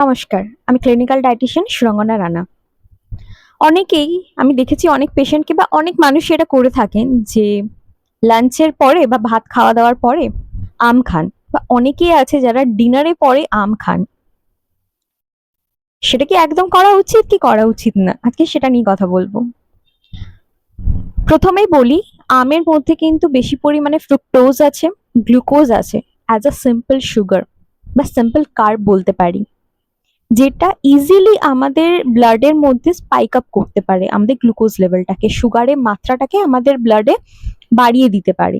নমস্কার, আমি clinical dietician Surangana Rana. অনেকেই আমি দেখেছি অনেক পেশেন্টকে বা অনেক মানুষই এটা করে থাকেন যে লাঞ্চের পরে বা ভাত খাওয়া দাওয়ার পরে আম খান, বা অনেকেই আছে যারা ডিনারে পরে আম খান। সেটা কি একদম করা উচিত কি করা উচিত না, আজকে সেটা নিয়ে কথা বলবো। প্রথমেই বলি, আমের মধ্যে কিন্তু বেশি পরিমাণে ফ্রুক্টোজ আছে, গ্লুকোজ আছে, অ্যাজ আ সিম্পল সুগার বা সিম্পল কার্ব বলতে পারি, যেটা ইজিলি আমাদের ব্লাডের মধ্যে স্পাইক আপ করতে পারে, আমাদের গ্লুকোজ লেভেলটাকে, সুগারের মাত্রাটাকে আমাদের ব্লাডে বাড়িয়ে দিতে পারে।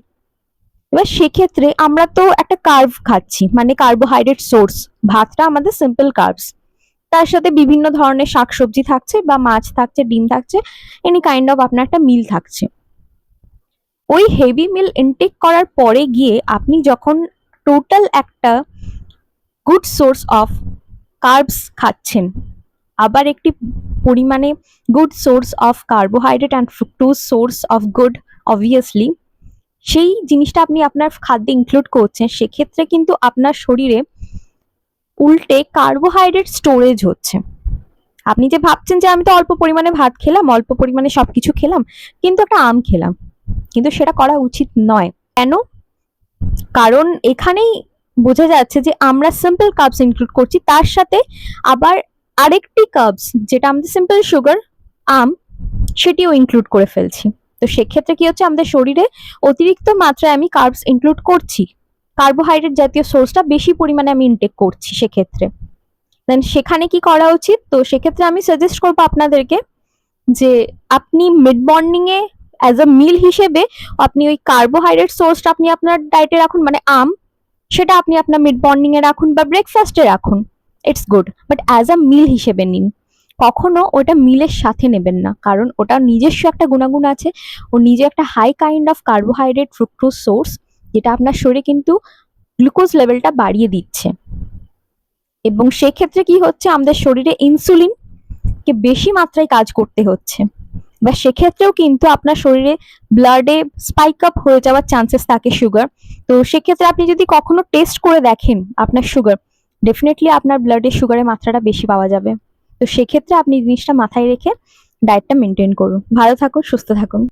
এবার সেক্ষেত্রে আমরা তো একটা কার্ব খাচ্ছি, মানে কার্বোহাইড্রেট সোর্স। ভাতটা আমাদের সিম্পল কার্বস, তার সাথে বিভিন্ন ধরনের শাকসবজি থাকছে বা মাছ থাকছে, ডিম থাকছে, এনি কাইন্ড অফ আপনার একটা মিল থাকছে। ওই হেভি মিল ইনটেক করার পরে গিয়ে আপনি যখন টোটাল একটা গুড সোর্স অফ কার্বস খাচ্ছেন, আবার একটি পরিমাণে good source of carbohydrate and fructose source of good, obviously সেই জিনিসটা আপনি আপনার খাদ্যে ইনক্লুড করছেন, সেক্ষেত্রে কিন্তু আপনার শরীরে উল্টে কার্বোহাইড্রেট স্টোরেজ হচ্ছে। আপনি যে ভাবছেন যে আমি তো অল্প পরিমাণে ভাত খেলাম, অল্প পরিমাণে সবকিছু খেলাম, কিন্তু একটা আম খেলাম, কিন্তু সেটা করা উচিত নয়। কেন? কারণ এখানেই বোঝা যাচ্ছে যে আমরা সিম্পল কার্বস ইনক্লুড করছি, তার সাথে আবার আরেকটি কার্বস যেটা আমাদের সিম্পল সুগার, আম, সেটিও ইনক্লুড করে ফেলছি। তো সেক্ষেত্রে কি হচ্ছে, আমাদের শরীরে অতিরিক্ত মাত্রায় আমি কার্বস ইনক্লুড করছি, কার্বোহাইড্রেট জাতীয় সোর্সটা বেশি পরিমাণে আমি ইনটেক করছি। সেক্ষেত্রে দেন সেখানে কি করা উচিত? তো সেক্ষেত্রে আমি সাজেস্ট করবো আপনাদেরকে যে আপনি মিড মর্নিং এ অ্যাজ আ মিল হিসেবে আপনি ওই কার্বোহাইড্রেট সোর্সটা আপনি আপনার ডায়েটে রাখুন, মানে আম, সেটা আপনি আপনার মিড মর্নিং এ রাখুন বা ব্রেকফাস্টে রাখুন, it's good, but as a meal হিসেবে নিন। কখনো ওটা মিলের সাথে নেবেন না, কারণ ওটা নিজস্ব একটা গুণাগুণ আছে, ও নিজে একটা high kind of carbohydrate fructose source, যেটা আপনার শরীরে কিন্তু গ্লুকোজ লেভেলটা বাড়িয়ে দিচ্ছে। এবং সেক্ষেত্রে কি হচ্ছে, আমাদের শরীরে ইনসুলিন কে বেশি মাত্রায় কাজ করতে হচ্ছে, বা সেক্ষেত্রেও কিন্তু আপনার শরীরে ব্লাডে স্পাইক আপ হয়ে যাওয়ার চান্সেস থাকে সুগার। তো সেক্ষেত্রে আপনি যদি কখনো টেস্ট করে দেখেন আপনার সুগার, ডেফিনেটলি আপনার ব্লাডে সুগারের মাত্রাটা বেশি পাওয়া যাবে। তো সেক্ষেত্রে আপনি জিনিসটা মাথায় রেখে ডায়েটটা মেনটেন করুন। ভালো থাকুন, সুস্থ থাকুন।